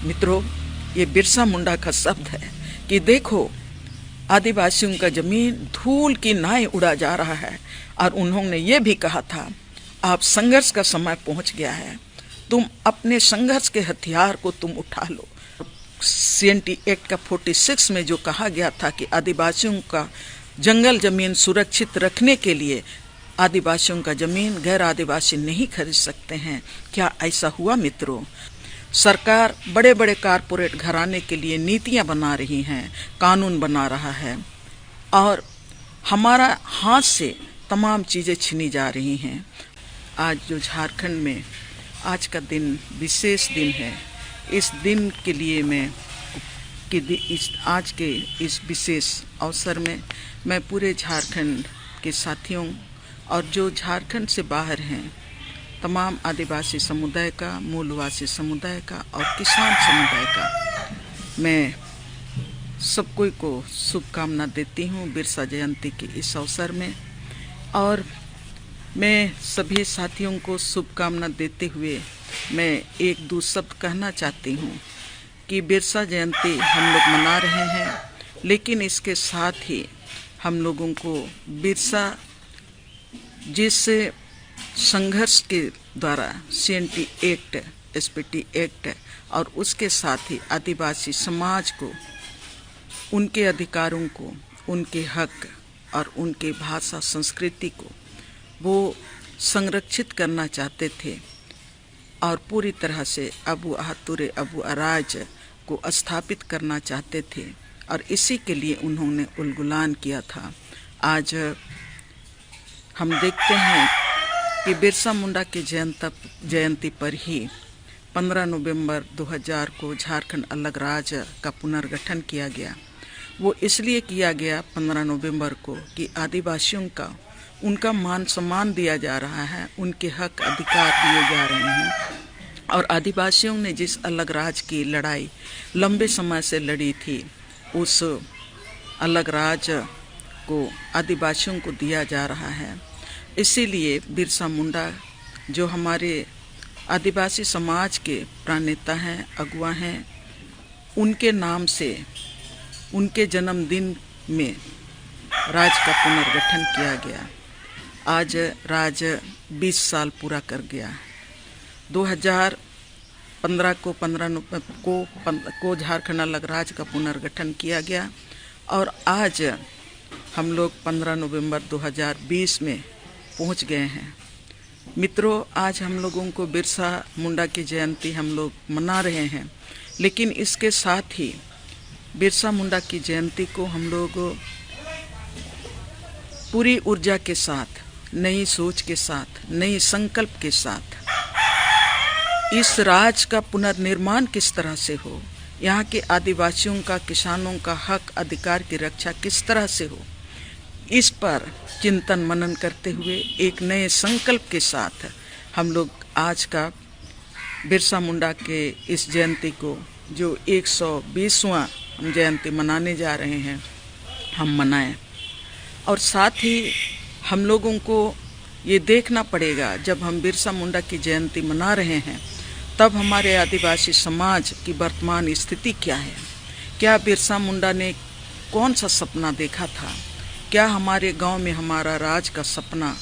मित्रों, ये बिरसा मुंडा का शब्द है कि देखो आदिवासियों का जमीन धूल की नाई उड़ा जा रहा है। और उन्होंने ये भी कहा था, आप संघर्ष का समय पहुंच गया है, तुम अपने संघर्ष के हथियार को तुम उठा लो। CNT एक्ट का 46 में जो कहा गया था कि आदिवासियों का जंगल जमीन सुरक्षित रखने के लिए आदिवासियों का जमीन गैर आदिवासी नहीं खरीद सकते हैं, क्या ऐसा हुआ मित्रों? सरकार बड़े बड़े कारपोरेट घराने के लिए नीतियां बना रही हैं, कानून बना रहा है और हमारा हाथ से तमाम चीज़ें छीनी जा रही हैं। आज जो झारखंड में आज का दिन विशेष दिन है, इस दिन के लिए आज के इस विशेष अवसर में मैं पूरे झारखंड के साथियों और जो झारखंड से बाहर हैं तमाम आदिवासी समुदाय का, मूलवासी समुदाय का और किसान समुदाय का मैं सब कोई को शुभकामना देती हूँ बिरसा जयंती के इस अवसर में। और मैं सभी साथियों को शुभकामना देते हुए मैं एक दो शब्द कहना चाहती हूँ कि बिरसा जयंती हम लोग मना रहे हैं, लेकिन इसके साथ ही हम लोगों को बिरसा जिस संघर्ष के द्वारा CNT एक्ट, SPT एक्ट और उसके साथ ही आदिवासी समाज को उनके अधिकारों को, उनके हक और उनके भाषा संस्कृति को वो संरक्षित करना चाहते थे और पूरी तरह से अबू आतुरे अबू अराज को स्थापित करना चाहते थे और इसी के लिए उन्होंने उलगुलान किया था। आज हम देखते हैं कि बिरसा मुंडा की जयंती पर ही 15 नवंबर 2000 को झारखंड अलग राज्य का पुनर्गठन किया गया। वो इसलिए किया गया 15 नवंबर को कि आदिवासियों का उनका मान सम्मान दिया जा रहा है, उनके हक अधिकार दिए जा रहे हैं और आदिवासियों ने जिस अलग राज्य की लड़ाई लंबे समय से लड़ी थी, उस अलग राज्य को आदिवासियों को दिया जा रहा है। इसीलिए बिरसा मुंडा जो हमारे आदिवासी समाज के प्रणेता हैं, अगुवा हैं, उनके नाम से उनके जन्मदिन में राज्य का पुनर्गठन किया गया। आज राज्य 20 साल पूरा कर गया। 2015 को 15 नवंबर को झारखंड अलग राज्य का पुनर्गठन किया गया और आज हम लोग 15 नवंबर 2020 में पहुंच गए हैं। मित्रों, आज हम लोगों को बिरसा मुंडा की जयंती हम लोग मना रहे हैं, लेकिन इसके साथ ही बिरसा मुंडा की जयंती को हम लोग पूरी ऊर्जा के साथ, नई सोच के साथ, नई संकल्प के साथ इस राज्य का पुनर्निर्माण किस तरह से हो, यहाँ के आदिवासियों का, किसानों का हक अधिकार की रक्षा किस तरह से हो, इस पर चिंतन मनन करते हुए एक नए संकल्प के साथ हम लोग आज का बिरसा मुंडा के इस जयंती को जो 120वां हम जयंती मनाने जा रहे हैं, हम मनाएं। और साथ ही हम लोगों को ये देखना पड़ेगा, जब हम बिरसा मुंडा की जयंती मना रहे हैं तब हमारे आदिवासी समाज की वर्तमान स्थिति क्या है। क्या बिरसा मुंडा ने कौन सा सपना देखा था? क्या हमारे गांव में हमारा राज का सपना,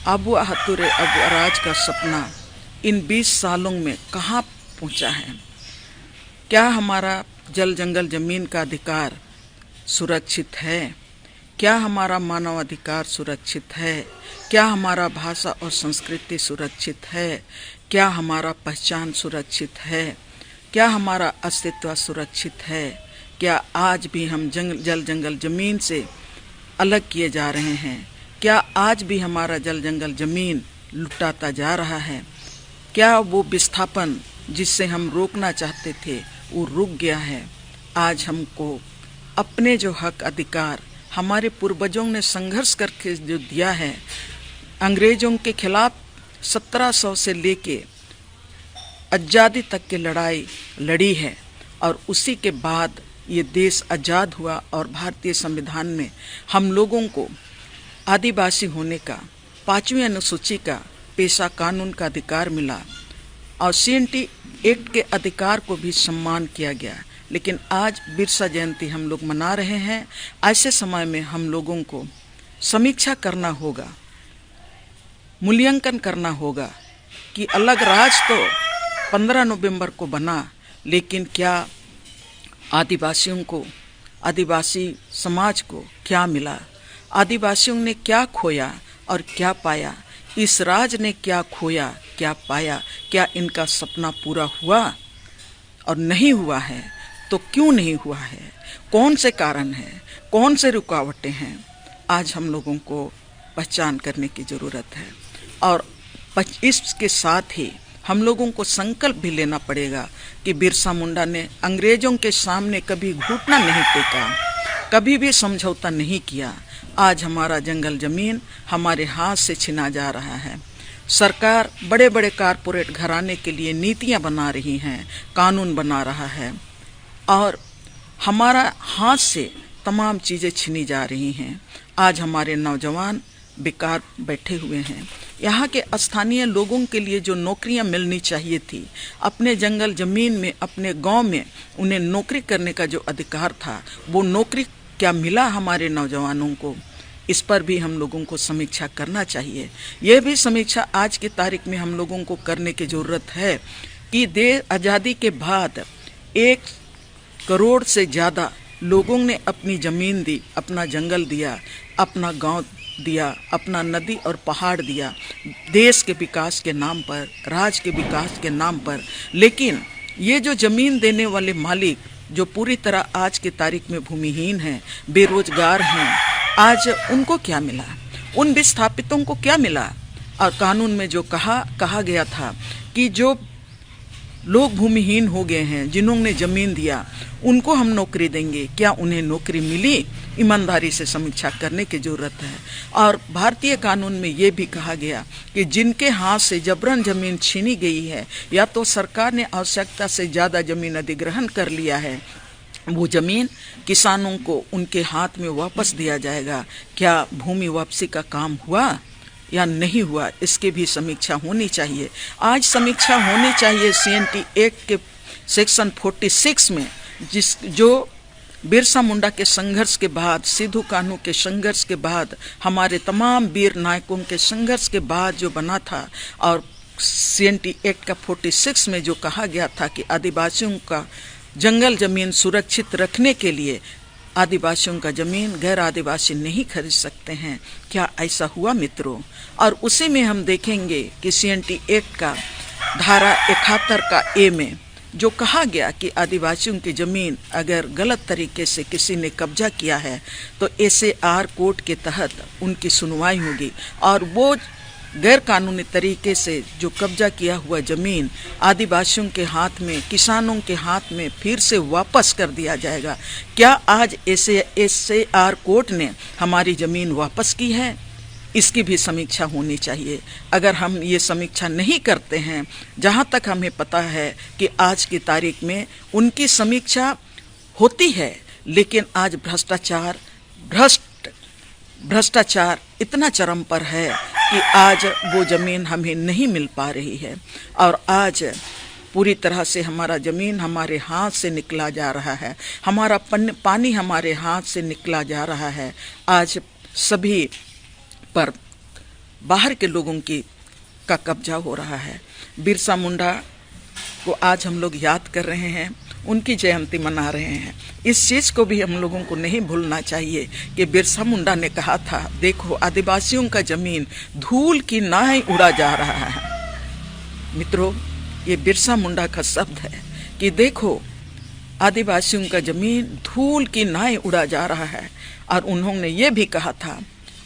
अबू आतुरे अबू अराज का सपना इन 20 सालों में कहाँ पहुँचा है? क्या हमारा जल जंगल जमीन का अधिकार सुरक्षित है? क्या हमारा मानव अधिकार सुरक्षित है? क्या हमारा भाषा और संस्कृति सुरक्षित है? क्या हमारा पहचान सुरक्षित है? क्या हमारा अस्तित्व सुरक्षित है? क्या आज भी हम जल जंगल जमीन से अलग किए जा रहे हैं? क्या आज भी हमारा जल जंगल जमीन लुटाता जा रहा है? क्या वो विस्थापन जिससे हम रोकना चाहते थे वो रुक गया है? आज हमको अपने जो हक अधिकार हमारे पूर्वजों ने संघर्ष करके जो दिया है, अंग्रेजों के खिलाफ 1700 से लेके आज़ादी तक की लड़ाई लड़ी है और उसी के बाद ये देश आज़ाद हुआ और भारतीय संविधान में हम लोगों को आदिवासी होने का 5वीं अनुसूची का पेशा कानून का अधिकार मिला और CNT एक्ट के अधिकार को भी सम्मान किया गया। लेकिन आज बिरसा जयंती हम लोग मना रहे हैं। ऐसे समय में हम लोगों को समीक्षा करना होगा, मूल्यांकन करना होगा कि अलग राज तो 15 नवंबर को बना, लेकिन क्या आदिवासियों को, आदिवासी समाज को क्या मिला? आदिवासियों ने क्या खोया और क्या पाया? इस राज ने क्या खोया, क्या पाया? क्या इनका सपना पूरा हुआ? और नहीं हुआ है तो क्यों नहीं हुआ है? कौन से कारण हैं? कौन से रुकावटें हैं? आज हम लोगों को पहचान करने की ज़रूरत है। और इसके साथ ही हम लोगों को संकल्प भी लेना पड़ेगा कि बिरसा मुंडा ने अंग्रेजों के सामने कभी घुटना नहीं टेका, कभी भी समझौता नहीं किया। आज हमारा जंगल जमीन हमारे हाथ से छिना जा रहा है। सरकार बड़े बड़े कारपोरेट घराने के लिए नीतियां बना रही हैं, कानून बना रहा है, और हमारा हाथ से तमाम चीज़ें छीनी जा रही हैं। आज हमारे नौजवान बेकार बैठे हुए हैं। यहाँ के स्थानीय लोगों के लिए जो नौकरियाँ मिलनी चाहिए थी, अपने जंगल ज़मीन में, अपने गांव में उन्हें नौकरी करने का जो अधिकार था, वो नौकरी क्या मिला हमारे नौजवानों को? इस पर भी हम लोगों को समीक्षा करना चाहिए। यह भी समीक्षा आज की तारीख में हम लोगों को करने की ज़रूरत है कि देश आज़ादी के बाद 1 करोड़ से ज़्यादा लोगों ने अपनी ज़मीन दी, अपना जंगल दिया, अपना गांव दिया, अपना नदी और पहाड़ दिया, देश के विकास के नाम पर, राज्य के विकास के नाम पर। लेकिन ये जो ज़मीन देने वाले मालिक जो पूरी तरह आज की तारीख में भूमिहीन हैं, बेरोजगार हैं, आज उनको क्या मिला? उन विस्थापितों को क्या मिला? और कानून में जो कहा गया था कि जो लोग भूमिहीन हो गए हैं, जिन्होंने ज़मीन दिया, उनको हम नौकरी देंगे, क्या उन्हें नौकरी मिली? ईमानदारी से समीक्षा करने की ज़रूरत है। और भारतीय कानून में ये भी कहा गया कि जिनके हाथ से जबरन ज़मीन छीनी गई है, या तो सरकार ने आवश्यकता से ज़्यादा ज़मीन अधिग्रहण कर लिया है, वो ज़मीन किसानों को उनके हाथ में वापस दिया जाएगा। क्या भूमि वापसी का काम हुआ या नहीं हुआ? इसकी भी समीक्षा होनी चाहिए। आज समीक्षा होनी चाहिए CNT एक्ट के सेक्शन 46 में, जो बिरसा मुंडा के संघर्ष के बाद, सिद्धू कान्हू के संघर्ष के बाद, हमारे तमाम वीर नायकों के संघर्ष के बाद जो बना था। और CNT एक्ट का 46 में जो कहा गया था कि आदिवासियों का जंगल जमीन सुरक्षित रखने के लिए आदिवासियों का जमीन गैर आदिवासी नहीं खरीद सकते हैं। क्या ऐसा हुआ मित्रों? और उसी में हम देखेंगे कि CNT एक्ट का धारा 71 का A में जो कहा गया कि आदिवासियों की ज़मीन अगर गलत तरीके से किसी ने कब्जा किया है तो SAR कोर्ट के तहत उनकी सुनवाई होगी, और वो गैर कानूनी तरीके से जो कब्जा किया हुआ ज़मीन आदिवासियों के हाथ में, किसानों के हाथ में फिर से वापस कर दिया जाएगा। क्या आज SAR कोर्ट ने हमारी ज़मीन वापस की है? इसकी भी समीक्षा होनी चाहिए। अगर हम ये समीक्षा नहीं करते हैं, जहाँ तक हमें पता है कि आज की तारीख में उनकी समीक्षा होती है, लेकिन आज भ्रष्टाचार इतना चरम पर है कि आज वो ज़मीन हमें नहीं मिल पा रही है। और आज पूरी तरह से हमारा ज़मीन हमारे हाथ से निकला जा रहा है, हमारा पानी हमारे हाथ से निकला जा रहा है। आज सभी पर बाहर के लोगों का कब्जा हो रहा है। बिरसा मुंडा को आज हम लोग याद कर रहे हैं, उनकी जयंती मना रहे हैं। इस चीज़ को भी हम लोगों को नहीं भूलना चाहिए कि बिरसा मुंडा ने कहा था, देखो आदिवासियों का ज़मीन धूल की नाई उड़ा जा रहा है। मित्रों, ये बिरसा मुंडा का शब्द है कि देखो आदिवासियों का ज़मीन धूल की नाई उड़ा जा रहा है। और उन्होंने ये भी कहा था,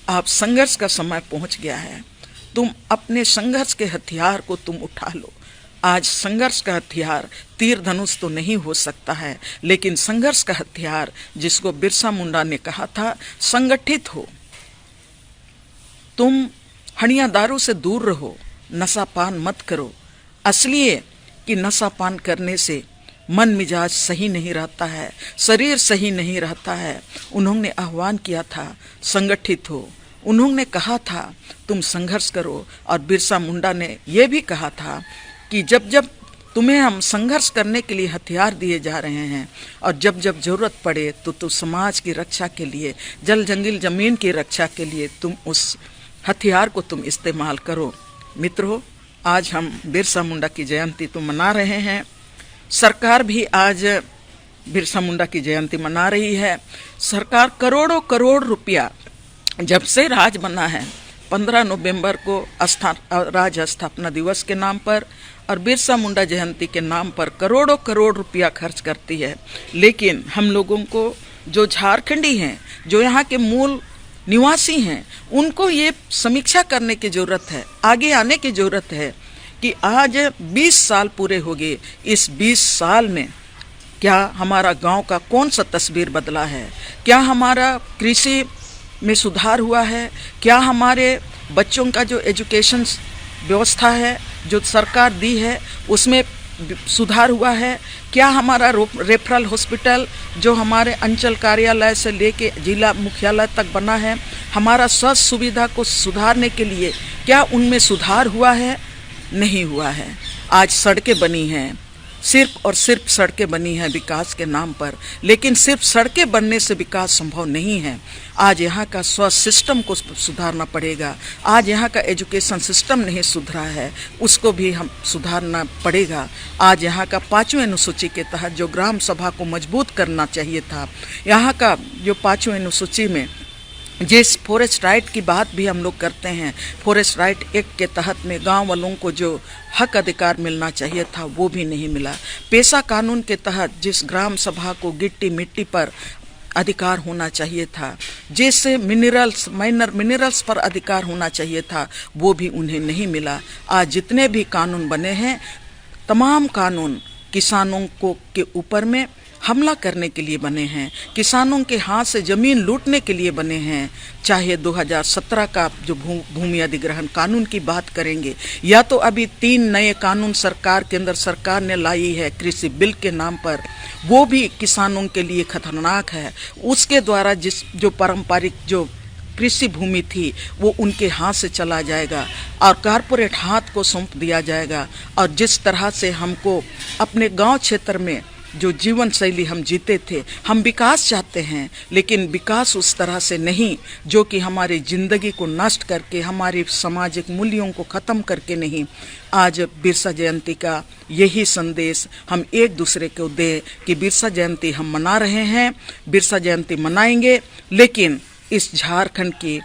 आप संघर्ष का समय पहुंच गया है, तुम अपने संघर्ष के हथियार को तुम उठा लो। आज संघर्ष का हथियार तीर धनुष तो नहीं हो सकता है, लेकिन संघर्ष का हथियार जिसको बिरसा मुंडा ने कहा था, संगठित हो, तुम हणिया दारू से दूर रहो, नशा पान मत करो। इसलिए कि नशा पान करने से मन मिजाज सही नहीं रहता है, शरीर सही नहीं रहता है। उन्होंने आह्वान किया था, संगठित हो। उन्होंने कहा था तुम संघर्ष करो। और बिरसा मुंडा ने यह भी कहा था कि जब जब तुम्हें हम संघर्ष करने के लिए हथियार दिए जा रहे हैं और जब जब जरूरत पड़े तो समाज की रक्षा के लिए, जल जंगल जमीन की रक्षा के लिए तुम उस हथियार को तुम इस्तेमाल करो। मित्रों, आज हम बिरसा मुंडा की जयंती तो मना रहे हैं, सरकार भी आज बिरसा मुंडा की जयंती मना रही है। सरकार करोड़ों करोड़ रुपया जब से राज बना है 15 नवंबर को राज स्थापना दिवस के नाम पर और बिरसा मुंडा जयंती के नाम पर करोड़ों करोड़ रुपया खर्च करती है, लेकिन हम लोगों को जो झारखंडी हैं, जो यहाँ के मूल निवासी हैं, उनको ये समीक्षा करने की ज़रूरत है, आगे आने की ज़रूरत है कि आज 20 साल पूरे हो गए। इस 20 साल में क्या हमारा गांव का कौन सा तस्वीर बदला है? क्या हमारा कृषि में सुधार हुआ है? क्या हमारे बच्चों का जो एजुकेशन व्यवस्था है जो सरकार दी है उसमें सुधार हुआ है? क्या हमारा रेफरल हॉस्पिटल जो हमारे अंचल कार्यालय से लेके जिला मुख्यालय तक बना है, हमारा स्वास्थ्य सुविधा को सुधारने के लिए क्या उनमें सुधार हुआ है? नहीं हुआ है। आज सड़कें बनी हैं, सिर्फ और सिर्फ सड़कें बनी हैं विकास के नाम पर, लेकिन सिर्फ सड़कें बनने से विकास संभव नहीं है। आज यहाँ का स्वास्थ्य सिस्टम को सुधारना पड़ेगा। आज यहाँ का एजुकेशन सिस्टम नहीं सुधरा है, उसको भी हम सुधारना पड़ेगा। आज यहाँ का 5वीं अनुसूची के तहत जो ग्राम सभा को मजबूत करना चाहिए था, यहाँ का जो 5वीं अनुसूची में जिस फॉरेस्ट राइट की बात भी हम लोग करते हैं, फॉरेस्ट राइट एक्ट के तहत में गांव वालों को जो हक अधिकार मिलना चाहिए था वो भी नहीं मिला। पेशा कानून के तहत जिस ग्राम सभा को गिट्टी मिट्टी पर अधिकार होना चाहिए था, जैसे माइनर मिनरल्स पर अधिकार होना चाहिए था, वो भी उन्हें नहीं मिला। आज जितने भी कानून बने हैं, तमाम कानून किसानों को के ऊपर में हमला करने के लिए बने हैं, किसानों के हाथ से ज़मीन लूटने के लिए बने हैं। चाहे 2017 का जो भूमि अधिग्रहण कानून की बात करेंगे, या तो अभी 3 नए कानून केंद्र सरकार ने लाई है कृषि बिल के नाम पर, वो भी किसानों के लिए खतरनाक है। उसके द्वारा जो पारंपरिक जो कृषि भूमि थी वो उनके हाथ से चला जाएगा और कारपोरेट हाथ को सौंप दिया जाएगा। और जिस तरह से हमको अपने गांव क्षेत्र में जो जीवन शैली हम जीते थे, हम विकास चाहते हैं, लेकिन विकास उस तरह से नहीं जो कि हमारी ज़िंदगी को नष्ट करके, हमारे सामाजिक मूल्यों को ख़त्म करके नहीं। आज बिरसा जयंती का यही संदेश हम एक दूसरे को दें कि बिरसा जयंती हम मना रहे हैं, बिरसा जयंती मनाएंगे, लेकिन इस झारखंड की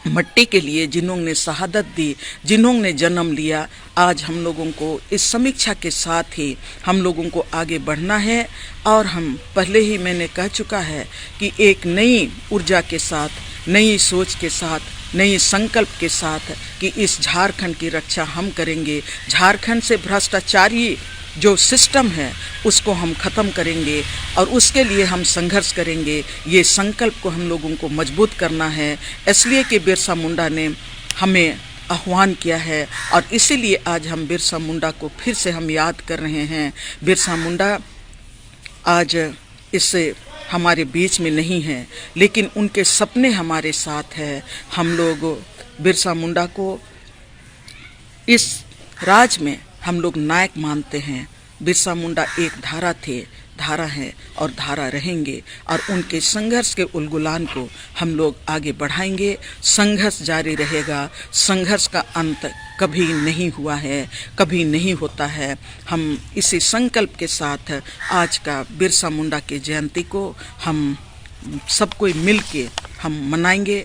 मट्टी के लिए जिन्होंने शहादत दी, जिन्होंने जन्म लिया, आज हम लोगों को इस समीक्षा के साथ ही हम लोगों को आगे बढ़ना है। और हम पहले ही मैंने कह चुका है कि एक नई ऊर्जा के साथ, नई सोच के साथ, नई संकल्प के साथ कि इस झारखंड की रक्षा हम करेंगे। झारखंड से भ्रष्टाचारी जो सिस्टम है उसको हम ख़त्म करेंगे और उसके लिए हम संघर्ष करेंगे। ये संकल्प को हम लोगों को मजबूत करना है, इसलिए कि बिरसा मुंडा ने हमें आह्वान किया है और इसीलिए आज हम बिरसा मुंडा को फिर से हम याद कर रहे हैं। बिरसा मुंडा आज इससे हमारे बीच में नहीं है, लेकिन उनके सपने हमारे साथ हैं। हम लोग बिरसा मुंडा को इस राज में हम लोग नायक मानते हैं। बिरसा मुंडा एक धारा थे, धारा हैं और धारा रहेंगे, और उनके संघर्ष के उलगुलान को हम लोग आगे बढ़ाएंगे। संघर्ष जारी रहेगा, संघर्ष का अंत कभी नहीं हुआ है, कभी नहीं होता है। हम इसी संकल्प के साथ आज का बिरसा मुंडा की जयंती को हम सब कोई मिल के हम मनाएंगे।